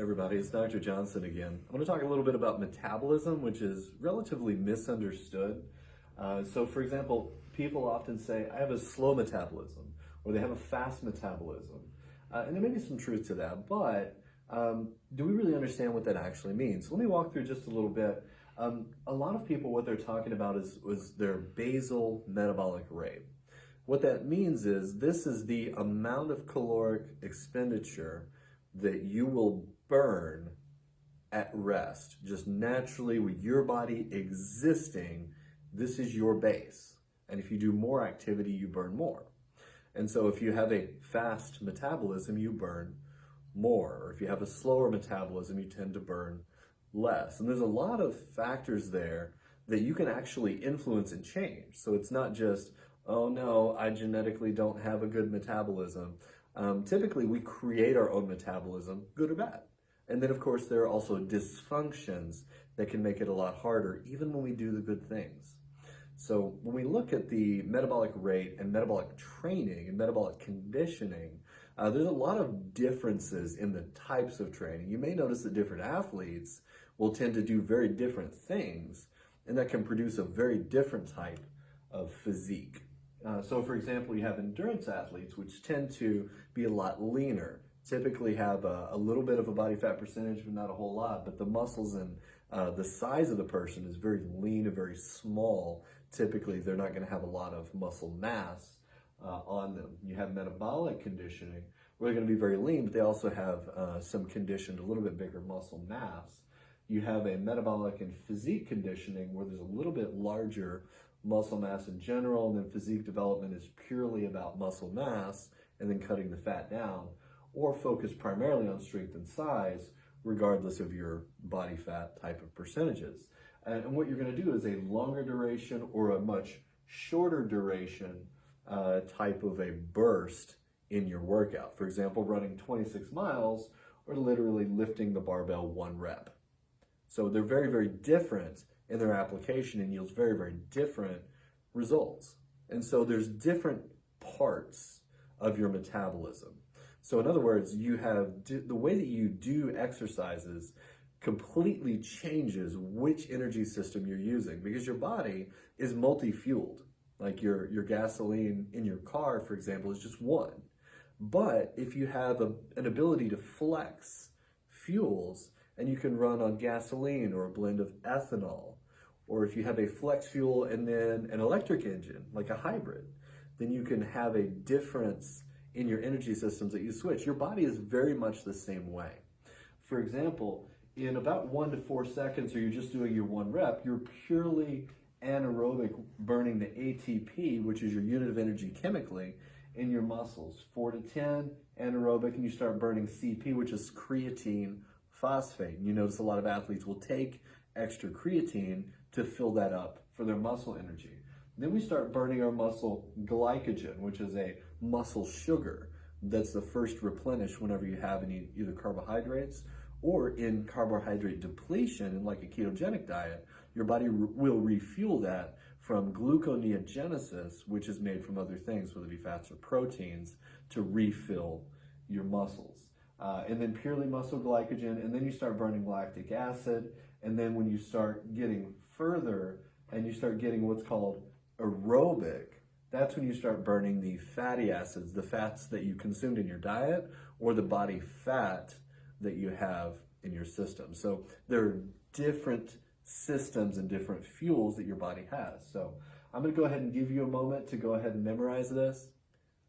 Everybody, it's Dr. Johnson again. I want to talk a little bit about metabolism, which is relatively misunderstood. So for example, people often say, I have a slow metabolism, or they have a fast metabolism. And there may be some truth to that, but do we really understand what that actually means? So let me walk through just a little bit. A lot of people, what they're talking about was their basal metabolic rate. What that means is this is the amount of caloric expenditure that you will burn at rest, just naturally with your body existing. This is your base. And if you do more activity, you burn more. And so if you have a fast metabolism, you burn more. Or if you have a slower metabolism, you tend to burn less. And there's a lot of factors there that you can actually influence and change. So it's not just, oh no, I genetically don't have a good metabolism. Typically, we create our own metabolism, good or bad. And then, of course, there are also dysfunctions that can make it a lot harder, even when we do the good things. So when we look at the metabolic rate and metabolic training and metabolic conditioning, there's a lot of differences in the types of training. You may notice that different athletes will tend to do very different things, and that can produce a very different type of physique. So for example, you have endurance athletes, which tend to be a lot leaner, typically have a little bit of a body fat percentage, but not a whole lot, but the muscles and the size of the person is very lean and very small. Typically, they're not going to have a lot of muscle mass on them. You have metabolic conditioning, where they're going to be very lean, but they also have some conditioned, a little bit bigger muscle mass. You have a metabolic and physique conditioning, where there's a little bit larger muscle mass in general, and then physique development is purely about muscle mass and then cutting the fat down, or focus primarily on strength and size, regardless of your body fat type of percentages. And what you're going to do is a longer duration or a much shorter duration type of a burst in your workout. For example, running 26 miles or literally lifting the barbell 1 rep. So they're very, very different in their application and yields very, very different results. And so there's different parts of your metabolism. So in other words, you have the way that you do exercises completely changes which energy system you're using, because your body is multi-fueled. Like your gasoline in your car, for example, is just one. But if you have an ability to flex fuels, and you can run on gasoline or a blend of ethanol, or if you have a flex fuel and then an electric engine, like a hybrid, then you can have a difference in your energy systems that you switch. Your body is very much the same way. For example, in about 1 to 4 seconds, or you're just doing your 1 rep, you're purely anaerobic burning the ATP, which is your unit of energy chemically, in your muscles. 4 to 10, anaerobic, and you start burning CP, which is creatine phosphate. And you notice a lot of athletes will take extra creatine to fill that up for their muscle energy. Then we start burning our muscle glycogen, which is a muscle sugar that's the first replenished whenever you have any either carbohydrates or in carbohydrate depletion, in like a ketogenic diet. Your body will refuel that from gluconeogenesis, which is made from other things, whether it be fats or proteins, to refill your muscles. And then purely muscle glycogen, and then you start burning lactic acid, and then when you start getting further and you start getting what's called aerobic, that's when you start burning the fatty acids, the fats that you consumed in your diet, or the body fat that you have in your system. So there are different systems and different fuels that your body has. So I'm going to go ahead and give you a moment to go ahead and memorize this.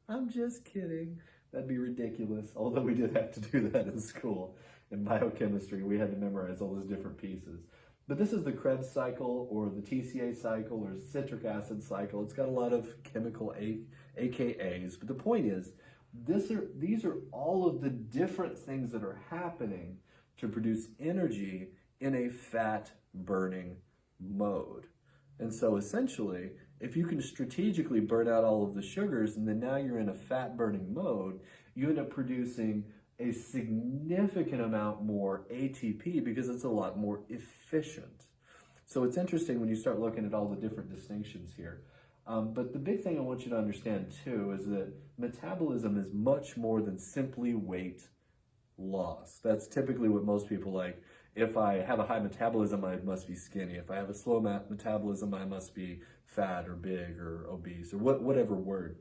I'm just kidding. That'd be ridiculous, although we did have to do that in school. In biochemistry, we had to memorize all those different pieces. But this is the Krebs cycle, or the TCA cycle, or citric acid cycle. It's got a lot of chemical AKAs, but the point is, these are all of the different things that are happening to produce energy in a fat-burning mode. And so essentially, if you can strategically burn out all of the sugars, and then now you're in a fat-burning mode, you end up producing a significant amount more ATP because it's a lot more efficient. So it's interesting when you start looking at all the different distinctions here. But the big thing I want you to understand too is that metabolism is much more than simply weight loss. That's typically what most people like. If I have a high metabolism, I must be skinny. If I have a slow metabolism, I must be fat or big or obese or whatever word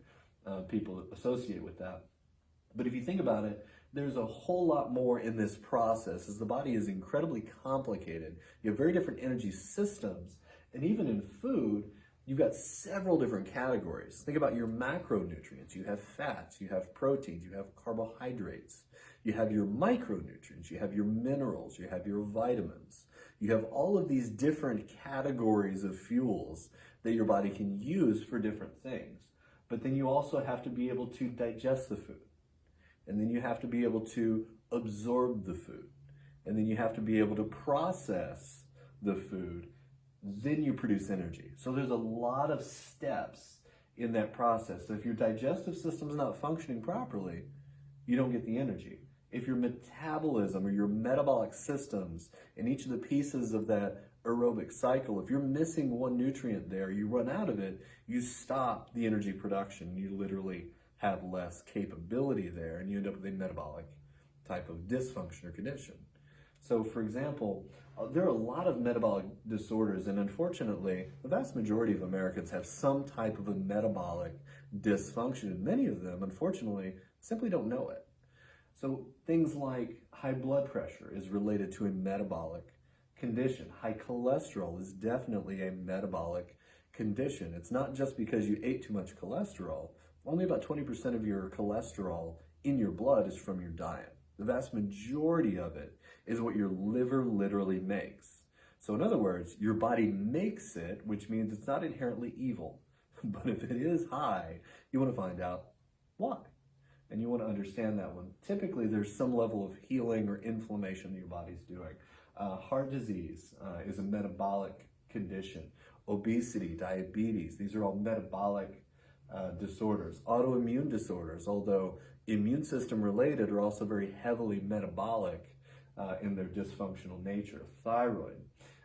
people associate with that. But if you think about it, there's a whole lot more in this process, as the body is incredibly complicated. You have very different energy systems, and even in food, you've got several different categories. Think about your macronutrients. You have fats, you have proteins, you have carbohydrates. You have your micronutrients, you have your minerals, you have your vitamins. You have all of these different categories of fuels that your body can use for different things. But then you also have to be able to digest the food. And then you have to be able to absorb the food. And then you have to be able to process the food. Then you produce energy. So there's a lot of steps in that process. So if your digestive system is not functioning properly, you don't get the energy. If your metabolism or your metabolic systems in each of the pieces of that aerobic cycle, if you're missing one nutrient there, you run out of it, you stop the energy production. You literally have less capability there, and you end up with a metabolic type of dysfunction or condition. So, for example, there are a lot of metabolic disorders, and unfortunately, the vast majority of Americans have some type of a metabolic dysfunction, and many of them, unfortunately, simply don't know it. So things like high blood pressure is related to a metabolic condition. High cholesterol is definitely a metabolic condition. It's not just because you ate too much cholesterol. Only about 20% of your cholesterol in your blood is from your diet. The vast majority of it is what your liver literally makes. So in other words, your body makes it, which means it's not inherently evil. But if it is high, you want to find out why. And you want to understand that one. Typically, there's some level of healing or inflammation that your body's doing. Heart disease is a metabolic condition. Obesity, diabetes, these are all metabolic disorders. Autoimmune disorders, although immune system related, are also very heavily metabolic in their dysfunctional nature. Thyroid.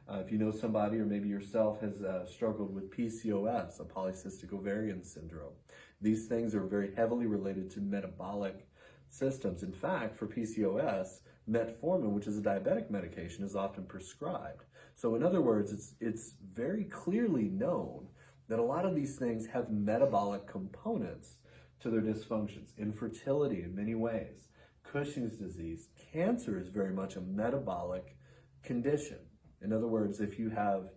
If you know somebody or maybe yourself has struggled with PCOS, a polycystic ovarian syndrome, these things are very heavily related to metabolic systems. In fact, for PCOS, metformin, which is a diabetic medication, is often prescribed. So in other words, it's very clearly known that a lot of these things have metabolic components to their dysfunctions. Infertility in many ways. Cushing's disease. Cancer is very much a metabolic condition. In other words, if you have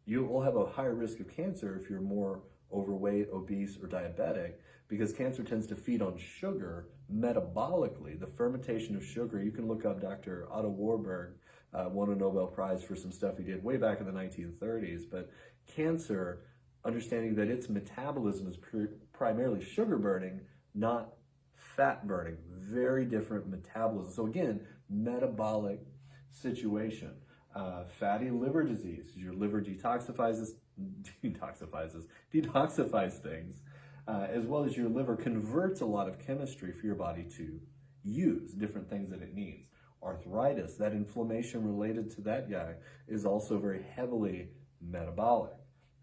you will have a higher risk of cancer if you're more overweight, obese, or diabetic, because cancer tends to feed on sugar metabolically. The fermentation of sugar, you can look up Dr. Otto Warburg, won a Nobel Prize for some stuff he did way back in the 1930s, but cancer, understanding that its metabolism is primarily sugar burning, not fat burning. Very different metabolism. So again, metabolic situation. Fatty liver disease. Your liver detoxifies things, as well as your liver converts a lot of chemistry for your body to use, different things that it needs. Arthritis, that inflammation related to that guy, is also very heavily metabolic.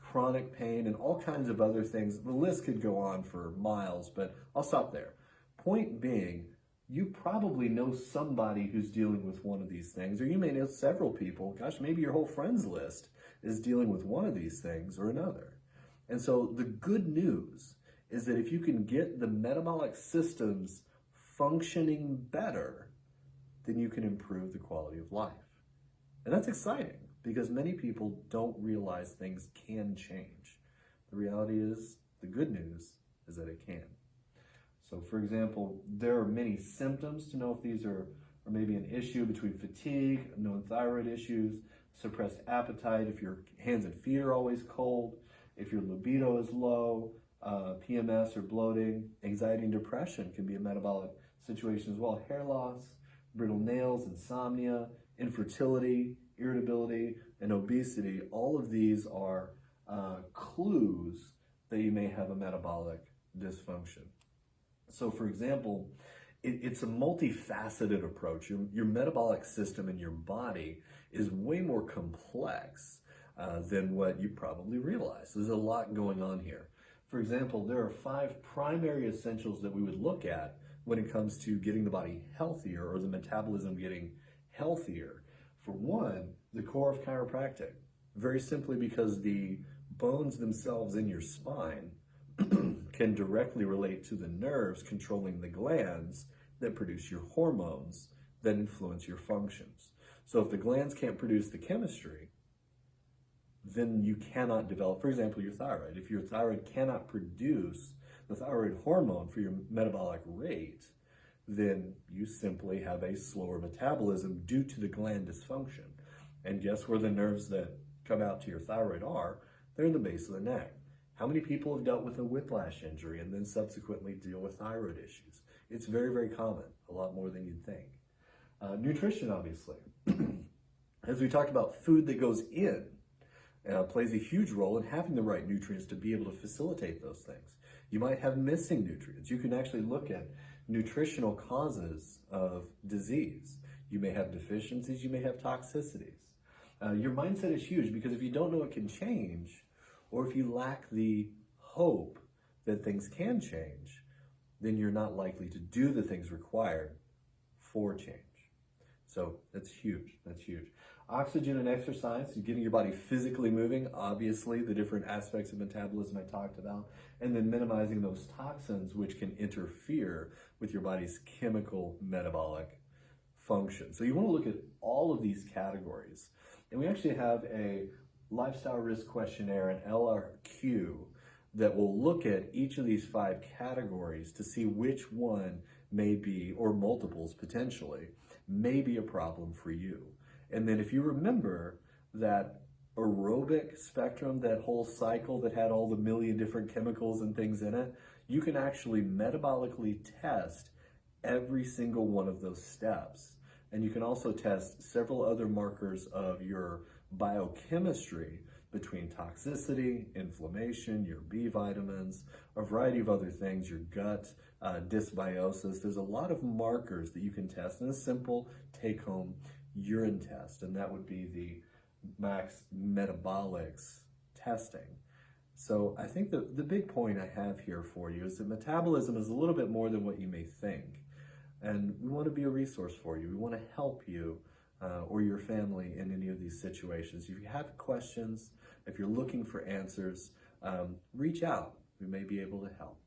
Chronic pain and all kinds of other things. The list could go on for miles, but I'll stop there. Point being, you probably know somebody who's dealing with one of these things, or you may know several people. Gosh, maybe your whole friends list is dealing with one of these things or another. And so the good news is that if you can get the metabolic systems functioning better, then you can improve the quality of life. And that's exciting because many people don't realize things can change. The reality is, the good news is that it can. So for example, there are many symptoms to know if these are maybe an issue between fatigue, known thyroid issues, suppressed appetite, if your hands and feet are always cold, if your libido is low, PMS or bloating, anxiety and depression can be a metabolic situation as well, hair loss, brittle nails, insomnia, infertility, irritability, and obesity. All of these are clues that you may have a metabolic dysfunction. So for example, it's a multifaceted approach. Your metabolic system in your body is way more complex than what you probably realize. There's a lot going on here. For example, there are 5 primary essentials that we would look at when it comes to getting the body healthier or the metabolism getting healthier. For one, the core of chiropractic, very simply because the bones themselves in your spine can directly relate to the nerves controlling the glands that produce your hormones that influence your functions. So if the glands can't produce the chemistry, then you cannot develop, for example, your thyroid. If your thyroid cannot produce the thyroid hormone for your metabolic rate, then you simply have a slower metabolism due to the gland dysfunction. And guess where the nerves that come out to your thyroid are? They're in the base of the neck. How many people have dealt with a whiplash injury and then subsequently deal with thyroid issues? It's very, very common, a lot more than you'd think. Nutrition, obviously. As we talked about, food that goes in plays a huge role in having the right nutrients to be able to facilitate those things. You might have missing nutrients. You can actually look at nutritional causes of disease. You may have deficiencies, you may have toxicities. Your mindset is huge, because if you don't know it can change, or if you lack the hope that things can change, then you're not likely to do the things required for change. So that's huge, that's huge. Oxygen and exercise, getting your body physically moving, obviously the different aspects of metabolism I talked about, and then minimizing those toxins which can interfere with your body's chemical metabolic function. So you want to look at all of these categories. And we actually have a lifestyle risk questionnaire, an LRQ, that will look at each of these 5 categories to see which one may be, or multiples potentially, may be a problem for you. And then if you remember that aerobic spectrum, that whole cycle that had all the million different chemicals and things in it, you can actually metabolically test every single one of those steps. And you can also test several other markers of your biochemistry between toxicity, inflammation, your B vitamins, a variety of other things, your gut, dysbiosis. There's a lot of markers that you can test in a simple take-home urine test, and that would be the Max Metabolics testing. So I think the big point I have here for you is that metabolism is a little bit more than what you may think. And we want to be a resource for you. We want to help you or your family in any of these situations. If you have questions, if you're looking for answers, reach out. We may be able to help.